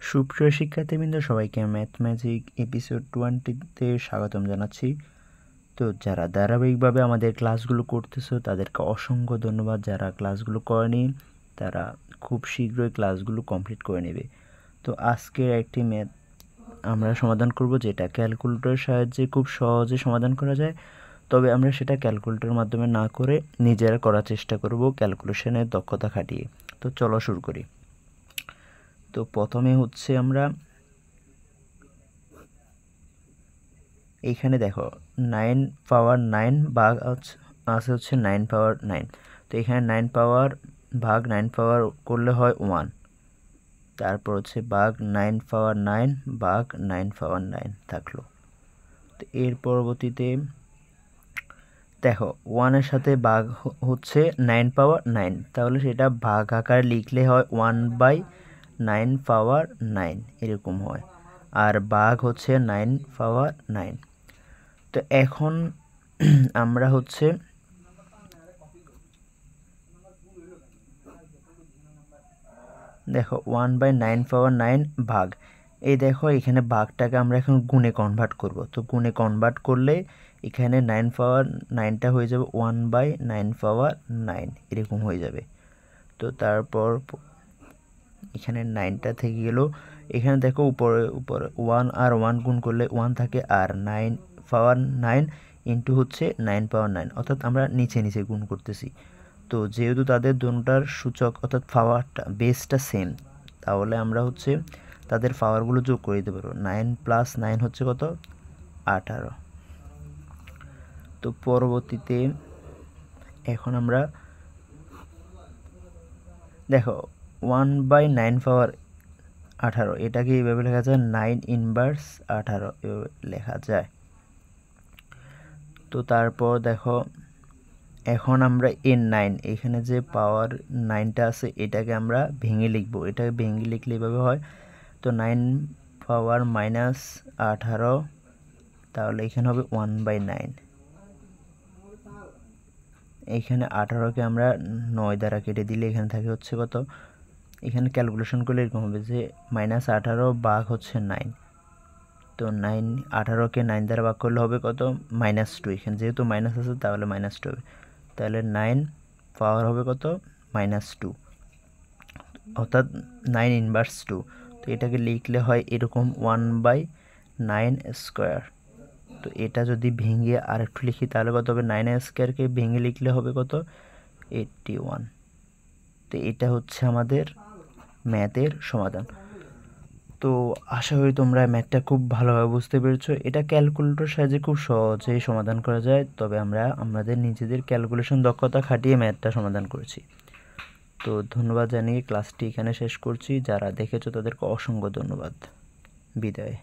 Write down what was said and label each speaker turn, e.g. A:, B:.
A: সুপ্রিয় শিক্ষার্থীবৃন্দ, সবাইকে ম্যাথ ম্যাজিক এপিসোড 20-তে স্বাগতম জানাচ্ছি। তো যারা ধারাবাহিকভাবে আমাদের ক্লাসগুলো করতেছো তাদেরকে অসংখ্য ধন্যবাদ। যারা ক্লাসগুলো করেনি তারা খুব শীঘ্রই ক্লাসগুলো কমপ্লিট করে নেবে। তো আজকের একটি ম্যাথ আমরা সমাধান করব, যেটা ক্যালকুলেটরের সাহায্যে খুব সহজে সমাধান করা যায়। তবে আমরা সেটা ক্যালকুলেটরের মাধ্যমে না করে নিজেরা করার চেষ্টা করব ক্যালকুলেশনের দক্ষতা খাটিয়ে। তো চলো শুরু করি। তো প্রথমে হচ্ছে আমরা এইখানে দেখো 9 পাওয়ার 9 ভাগ আছে হচ্ছে 9 পাওয়ার 9। তো এখানে 9 পাওয়ার ভাগ 9 পাওয়ার করলে হয় 1। তারপর হচ্ছে ভাগ 9 পাওয়ার 9 ভাগ 9 পাওয়ার 9 থাকলো। তো এর পরবর্তীতে দেখো 1-এর সাথে ভাগ হচ্ছে 9 পাওয়ার 9, তাহলে সেটা ভাগ আকারে লিখলে হয় 1/9 পাওয়ার 9 এরকম হয়। আর ভাগ হচ্ছে 9 পাওয়ার 9। তো এখন আমরা হচ্ছে দেখো 1/9 পাওয়ার 9 ভাগ, এই দেখো এখানে ভাগটাকে আমরা এখন গুণে কনভার্ট করব। তো গুণে কনভার্ট করলে এখানে 9 পাওয়ার 9টা হয়ে যাবে 1/9 পাওয়ার 9 এরকম হয়ে যাবে। তো তারপর এখানে 9টা থেকে গেল, এখানে দেখো উপরে 1 আর 1 গুণ করলে 1 থাকে, আর 9 পাওয়ার 9 ইন্টু হচ্ছে 9 পাওয়ার 9, অর্থাৎ আমরা নিচে নিচে গুণ করতেছি। তো যেহেতু তাদের দুটোটার সূচক অর্থাৎ পাওয়ারটা বেসটা সেম, তাহলে আমরা হচ্ছে তাদের পাওয়ারগুলো যোগ করে দিতে পারবো। 9 + 9 হচ্ছে কত? 18। তো পরবর্তীতে এখন আমরা দেখো 1/9 পাওয়ার 18 এটাকে এইভাবে লেখা যায় 9 ইনভার্স 18 এভাবে লেখা যায়। তো তারপর দেখো এখন আমরা এর 9 এখানে যে পাওয়ার 9টা আছে এটাকে আমরা ভেঙে লিখব। এটাকে ভেঙে লিখলে এভাবে হয়। তো 9 পাওয়ার -18, তাহলে এখানে হবে 1/9। এখানে 18কে আমরা 9 দ্বারা কেটে দিলে এখানে থাকে হচ্ছে কত? এখানে ক্যালকুলেশন করলে এরকম হবে যে -18 ভাগ হচ্ছে 9। তো 18কে 9 দ্বারা ভাগ করলে হবে কত? -2। এখানে যেহেতু মাইনাস আছে তাহলে -2 হবে। তাহলে 9 পাওয়ার হবে কত? -2, অর্থাৎ 9 ইনভার্স 2। তো এটাকে লিখলে হয় এরকম 1/9 স্কোয়ার। তো এটা যদি ভেঙে আর একটু লিখি তাহলে কত হবে? 9 স্কোয়ারকে ভেঙে লিখলে হবে কত? 81। তো এটা হচ্ছে আমাদের ম্যাথের সমাধান। তো আশা করি তোমরা ম্যাথটা খুব ভালোভাবে বুঝতে পেরেছো। এটা ক্যালকুলেটর সাহায্যে খুব সহজেই সমাধান করা যায়, তবে আমরা আমাদের নিজেদের ক্যালকুলেশন দক্ষতা খাটিয়ে ম্যাথটা সমাধান করেছি। তো ধন্যবাদ জানিয়ে ক্লাসটি এখানে শেষ করছি। যারা দেখেছো তাদেরকে অসংখ্য ধন্যবাদ। বিদায়।